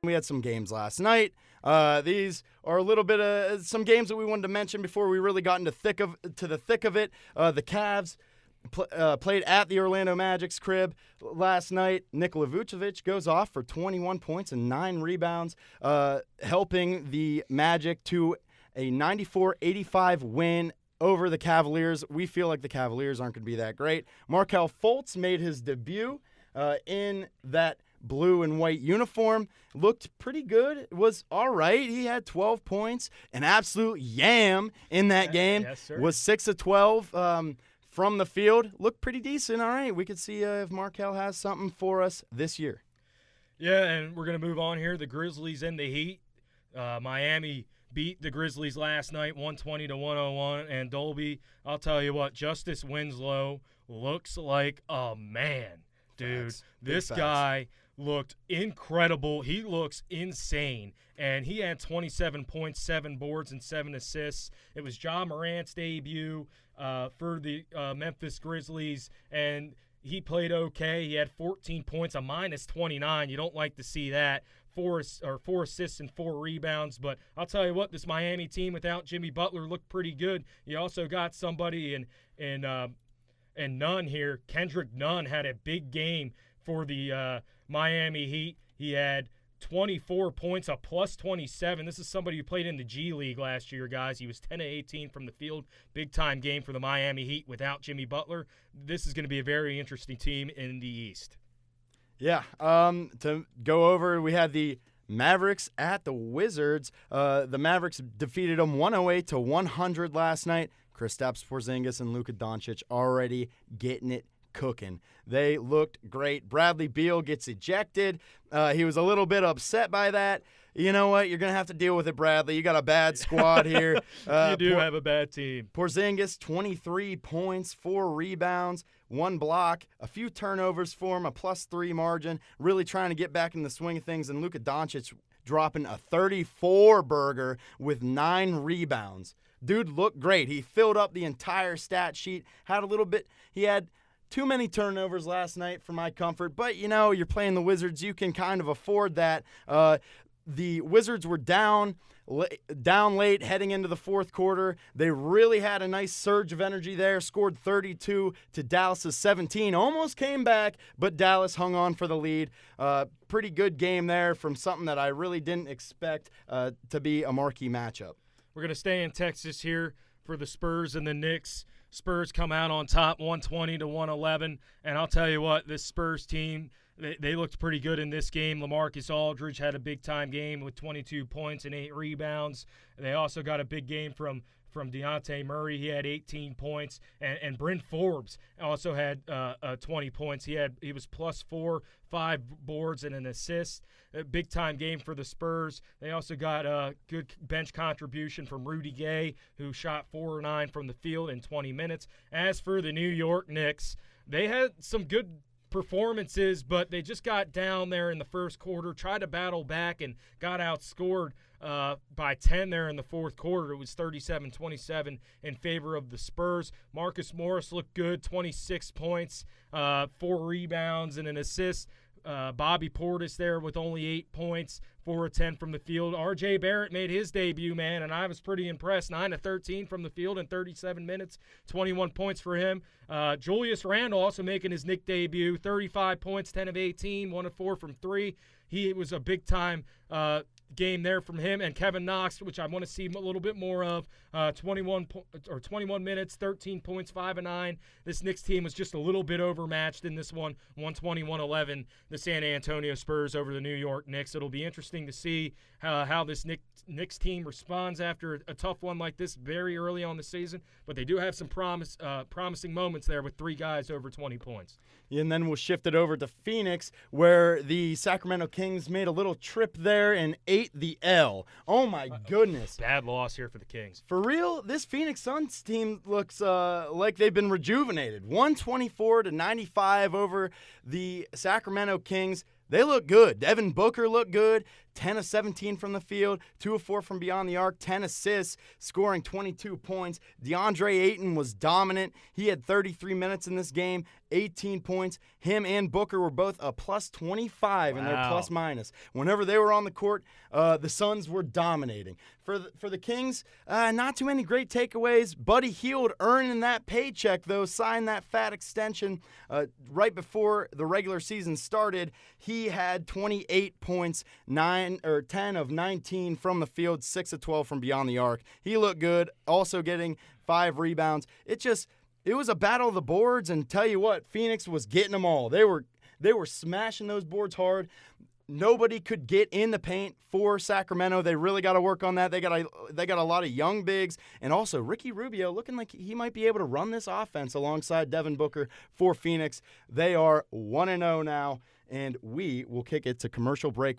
We had some games last night. These are a little bit of some games that we wanted to mention before we really got into the thick of it. The Cavs played at the Orlando Magic's crib last night. Nikola Vucevic goes off for 21 points and 9 rebounds, helping the Magic to a 94-85 win over the Cavaliers. We feel like the Cavaliers aren't going to be that great. Markelle Fultz made his debut in that blue and white uniform. Looked pretty good. It was all right. He had 12 points, an absolute yam in that game. Yes, sir. Was 6 of 12 from the field. Looked pretty decent. All right. We could see if Markelle has something for us this year. Yeah, and we're going to move on here. The Grizzlies and the Heat. Miami beat the Grizzlies last night 120-101. And Dolby, I'll tell you what, Justice Winslow looks like a man. Dude, Facts. this guy looked incredible. He looks insane. And he had 27 points, 7 boards, and 7 assists. It was Ja Morant's debut for the Memphis Grizzlies, and he played okay. He had 14 points, a minus 29. You don't like to see that. 4 assists and 4 rebounds. But I'll tell you what, this Miami team without Jimmy Butler looked pretty good. You also got somebody in Nunn here. Kendrick Nunn had a big game for the Miami Heat. He had 24 points, a plus 27. This is somebody who played in the G League last year, guys. He was 10 of 18 from the field. Big-time game for the Miami Heat without Jimmy Butler. This is going to be a very interesting team in the East. Yeah. To go over, we had the Mavericks at the Wizards. The Mavericks defeated them 108-100 last night. Kristaps Porzingis and Luka Doncic already getting it cooking. They looked great. Bradley Beal gets ejected. He was a little bit upset by that. You know what? You're going to have to deal with it, Bradley. You got a bad squad here. You do have a bad team. Porzingis, 23 points, 4 rebounds, 1 block, a few turnovers for him, a +3 margin, really trying to get back in the swing of things. And Luka Doncic dropping a 34-burger with 9 rebounds. Dude looked great. He filled up the entire stat sheet, he had too many turnovers last night for my comfort, but, you're playing the Wizards. You can kind of afford that. The Wizards were down late heading into the fourth quarter. They really had a nice surge of energy there, scored 32 to Dallas's 17. Almost came back, but Dallas hung on for the lead. Pretty good game there from something that I really didn't expect to be a marquee matchup. We're going to stay in Texas here for the Spurs and the Knicks. Spurs come out on top 120-111, and I'll tell you what, this Spurs team, they looked pretty good in this game. LaMarcus Aldridge had a big-time game with 22 points and 8 rebounds. They also got a big game from Dejounte Murray. He had 18 points, and Bryn Forbes also had 20 points. He was +4, 5 boards, and an assist. A big-time game for the Spurs. They also got a good bench contribution from Rudy Gay, who shot 4 or 9 from the field in 20 minutes. As for the New York Knicks, they had some good performances, but they just got down there in the first quarter, tried to battle back, and got outscored by 10 there in the fourth quarter. It was 37-27 in favor of the Spurs. Marcus Morris looked good, 26 points, 4 rebounds, and an assist. Bobby Portis there with only 8 points, 4 of 10 from the field. R.J. Barrett made his debut, man, and I was pretty impressed. 9 of 13 from the field in 37 minutes, 21 points for him. Julius Randle also making his Knick debut, 35 points, 10 of 18, 1 of 4 from 3. He was a big-time game there from him. And Kevin Knox, which I want to see a little bit more of, 21 minutes, 13 points, 5 of 9. This Knicks team was just a little bit overmatched in this one, 120-111, the San Antonio Spurs over the New York Knicks. It'll be interesting to see how this Knicks team responds after a tough one like this very early on the season. But they do have some promising moments there with 3 guys over 20 points. And then we'll shift it over to Phoenix, where the Sacramento Kings made a little trip there and ate the L. Oh, my goodness. Bad loss here for the Kings. For real, this Phoenix Suns team looks like they've been rejuvenated. 124-95 over the Sacramento Kings. They look good. Devin Booker looked good. 10 of 17 from the field, 2 of 4 from beyond the arc, 10 assists, scoring 22 points. DeAndre Ayton was dominant. He had 33 minutes in this game, 18 points. Him and Booker were both a plus 25 in their plus minus. Whenever they were on the court, the Suns were dominating. For the Kings, not too many great takeaways. Buddy Hield earning that paycheck, though, signed that fat extension right before the regular season started. He had 28 points, 10 of 19 from the field, 6 of 12 from beyond the arc. He looked good, also getting 5 rebounds. It was a battle of the boards, and tell you what, Phoenix was getting them all. They were smashing those boards hard. Nobody could get in the paint for Sacramento. They really got to work on that. They got a lot of young bigs, and also Ricky Rubio looking like he might be able to run this offense alongside Devin Booker for Phoenix. They are 1-0 now, and we will kick it to commercial break.